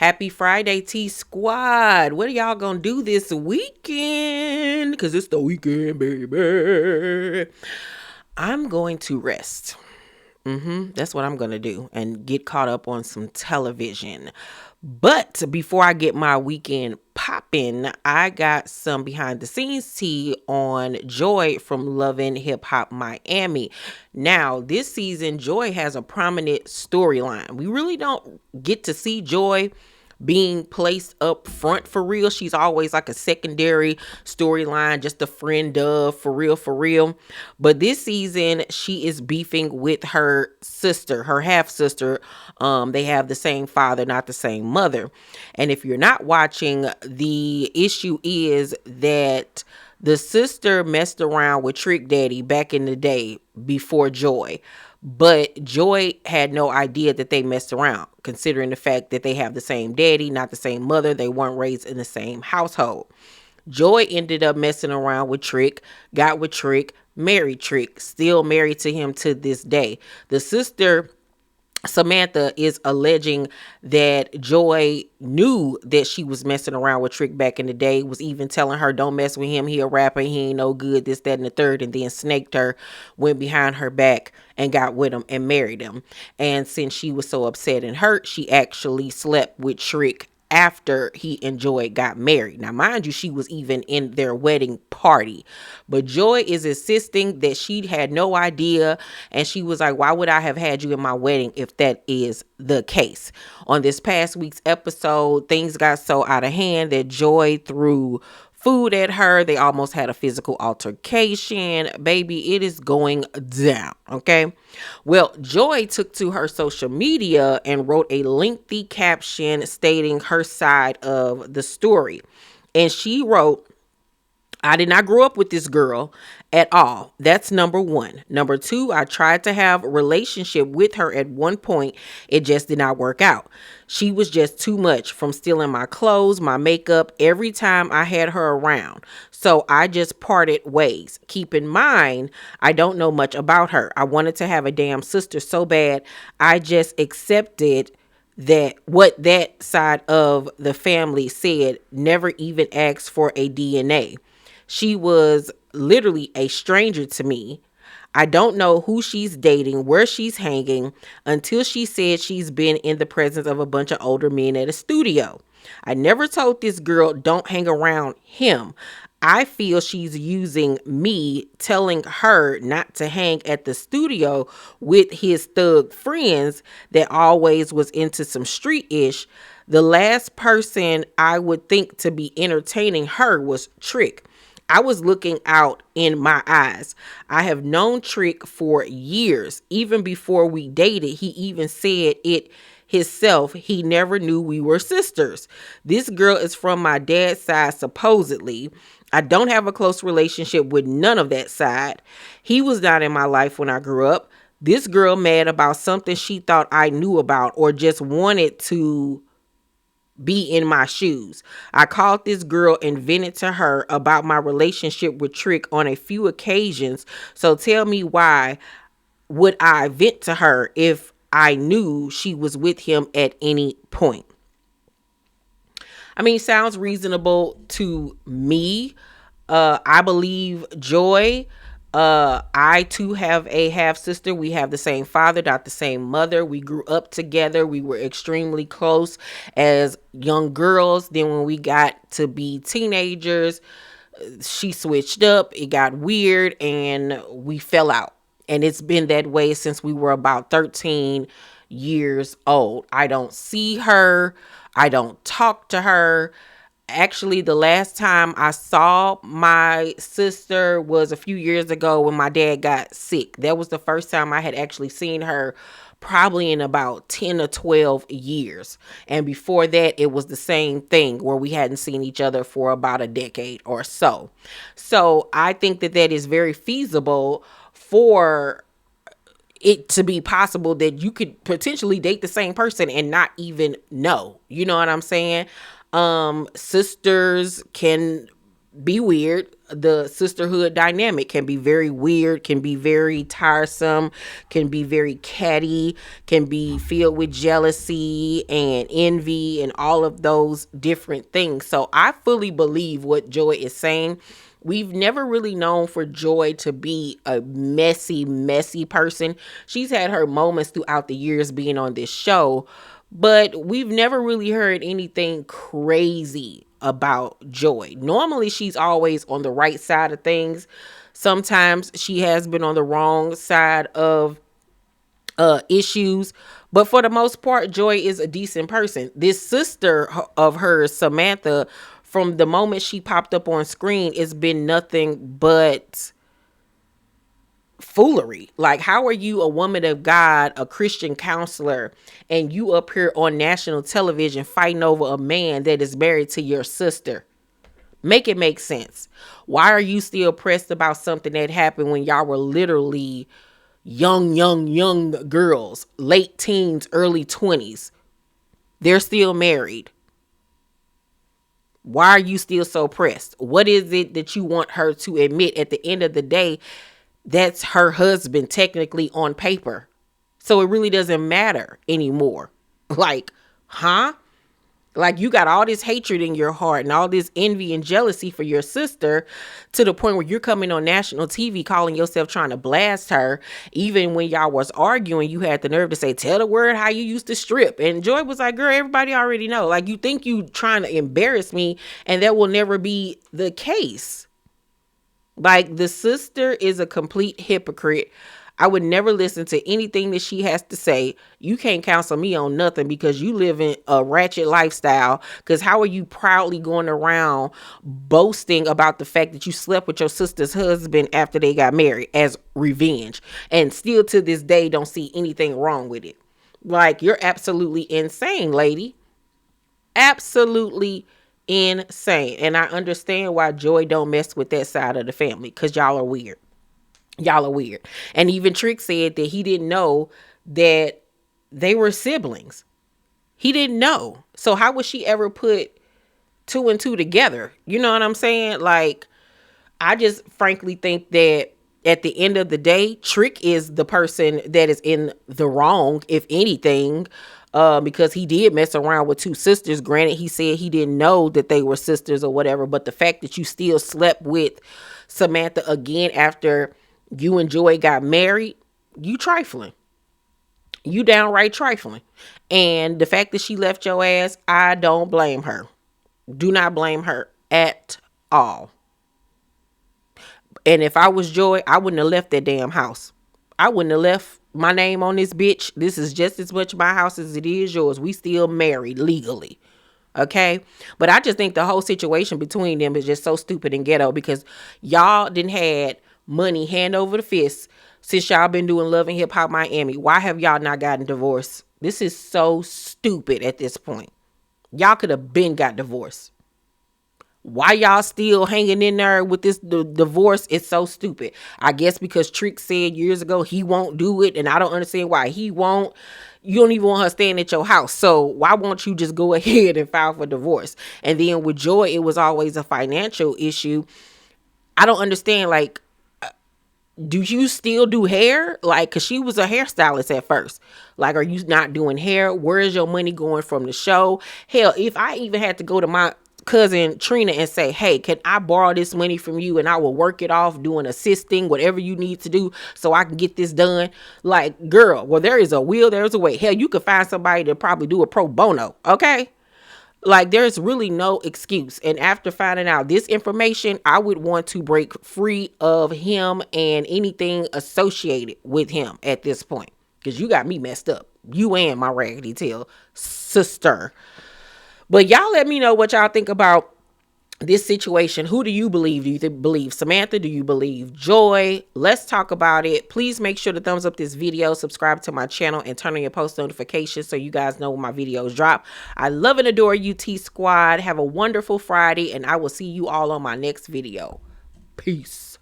Happy Friday, T Squad. What are y'all gonna do this weekend? Because it's the weekend, baby. I'm going to rest. That's what I'm going to do and get caught up on some television. But before I get my weekend popping, I got some behind the scenes tea on Joy from Lovin' Hip Hop Miami. Now, this season, Joy has a prominent storyline. We really don't get to see Joy being placed up front for real. She's always like a secondary storyline, just a friend of for real, for real. But this season, she is beefing with her sister, her half sister. They have the same father, not the same mother. And if you're not watching, the issue is that the sister messed around with Trick Daddy back in the day before Joy. But Joy had no idea that they messed around, considering the fact that they have the same daddy, not the same mother. They weren't raised in the same household. Joy ended up messing around with Trick, got with Trick, married Trick, still married to him to this day. The sister, Samantha, is alleging that Joy knew that she was messing around with Trick back in the day, was even telling her, don't mess with him, he a rapper, he ain't no good, this, that, and the third, and then snaked her, went behind her back, and got with him and married him. And since she was so upset and hurt, she actually slept with Trick after he and Joy got married. Now, mind you, she was even in their wedding party. But Joy is insisting that she had no idea. And she was like, why would I have had you in my wedding if that is the case? On this past week's episode, things got so out of hand that Joy threw food at her. They almost had a physical altercation. Baby, it is going down, okay? Well, Joy took to her social media and wrote a lengthy caption stating her side of the story. And she wrote, I did not grow up with this girl at all. That's number one. Number two, I tried to have a relationship with her at one point. It just did not work out. She was just too much, from stealing my clothes, my makeup, every time I had her around. So I just parted ways. Keep in mind, I don't know much about her. I wanted to have a damn sister so bad. I just accepted that what that side of the family said, never even asked for a DNA. She was literally a stranger to me. I don't know who she's dating, where she's hanging, until she said she's been in the presence of a bunch of older men at a studio. I never told this girl don't hang around him. I feel she's using me, telling her not to hang at the studio with his thug friends that always was into some street-ish. The last person I would think to be entertaining her was Trick. I was looking out in my eyes. I have known Trick for years. Even before we dated, he even said it himself. He never knew we were sisters. This girl is from my dad's side, supposedly. I don't have a close relationship with none of that side. He was not in my life when I grew up. This girl mad about something she thought I knew about or just wanted to be in my shoes. I called this girl and vented to her about my relationship with Trick on a few occasions. So tell me, why would I vent to her if I knew she was with him at any point? I mean, sounds reasonable to me. I believe Joy. I too have a half sister. We have the same father, not the same mother. We grew up together. We were extremely close as young girls. Then when we got to be teenagers, she switched up. It got weird and we fell out. And it's been that way since we were about 13 years old. I don't see her. I don't talk to her. Actually, the last time I saw my sister was a few years ago when my dad got sick. That was the first time I had actually seen her, probably in about 10 or 12 years. And before that, it was the same thing where we hadn't seen each other for about a decade or so. So I think that that is very feasible for it to be possible that you could potentially date the same person and not even know. You know what I'm saying? Sisters can be weird. The sisterhood dynamic can be very weird, can be very tiresome, can be very catty, can be filled with jealousy and envy and all of those different things. So I fully believe what Joy is saying. We've never really known for Joy to be a messy person. She's had her moments throughout the years being on this show, but we've never really heard anything crazy about Joy. Normally, she's always on the right side of things. Sometimes she has been on the wrong side of issues, but for the most part, Joy is a decent person. This sister of hers, Samantha, from the moment she popped up on screen, it's been nothing but foolery. Like, how are you a woman of God, a Christian counselor, and you up here on national television fighting over a man that is married to your sister? Make it make sense. Why are you still pressed about something that happened when y'all were literally young girls, late teens, early 20s? They're still married. Why are you still so pressed? What is it that you want her to admit? At the end of the day, that's her husband technically on paper. So it really doesn't matter anymore. Like, huh? Like, you got all this hatred in your heart and all this envy and jealousy for your sister to the point where you're coming on national TV calling yourself trying to blast her. Even when y'all was arguing, you had the nerve to say, tell the word how you used to strip. And Joy was like, girl, everybody already know. Like, you think you trying to embarrass me, and that will never be the case. Like, the sister is a complete hypocrite. I would never listen to anything that she has to say. You can't counsel me on nothing because you live in a ratchet lifestyle. Because how are you proudly going around boasting about the fact that you slept with your sister's husband after they got married as revenge, and still to this day don't see anything wrong with it? Like, you're absolutely insane, lady. Absolutely insane. And I understand why Joy don't mess with that side of the family, because y'all are weird. Y'all are weird. And even Trick said that he didn't know that they were siblings. He didn't know. So how would she ever put two and two together? You know what I'm saying? Like, I just frankly think that at the end of the day, Trick is the person that is in the wrong, if anything, because he did mess around with two sisters. Granted, he said he didn't know that they were sisters or whatever, but the fact that you still slept with Samantha again after you and Joy got married, you trifling. You downright trifling. And the fact that she left your ass, I don't blame her. Do not blame her at all. And if I was Joy, I wouldn't have left that damn house. I wouldn't have left my name on this bitch. This is just as much my house as it is yours. We still married legally. Okay. But I just think the whole situation between them is just so stupid and ghetto, because y'all didn't had money hand over the fist since y'all been doing Love and Hip Hop Miami. Why have y'all not gotten divorced? This is so stupid at this point. Y'all could have been got divorced. Why y'all still hanging in there with this divorce? It's so stupid. I guess because Trick said years ago he won't do it, and I don't understand why he won't. You don't even want her staying at your house. So why won't you just go ahead and file for divorce? And then with Joy, it was always a financial issue. I don't understand, like, do you still do hair? Like, cause she was a hairstylist at first. Like, are you not doing hair? Where is your money going from the show? Hell, if I even had to go to my cousin Trina and say, hey, can I borrow this money from you and I will work it off doing assisting, whatever you need to do so I can get this done. Like, girl, well, there is a will, there's a way. Hell, you could find somebody to probably do a pro bono. Okay. Like, there's really no excuse. And after finding out this information, I would want to break free of him and anything associated with him at this point. Because you got me messed up. You and my raggedy tail sister. But y'all let me know what y'all think about this situation. Who do you believe? Do you believe Samantha? Do you believe Joy? Let's talk about it. Please make sure to thumbs up this video, subscribe to my channel, and turn on your post notifications so you guys know when my videos drop. I love and adore you, T Squad. Have a wonderful Friday, and I will see you all on my next video. Peace.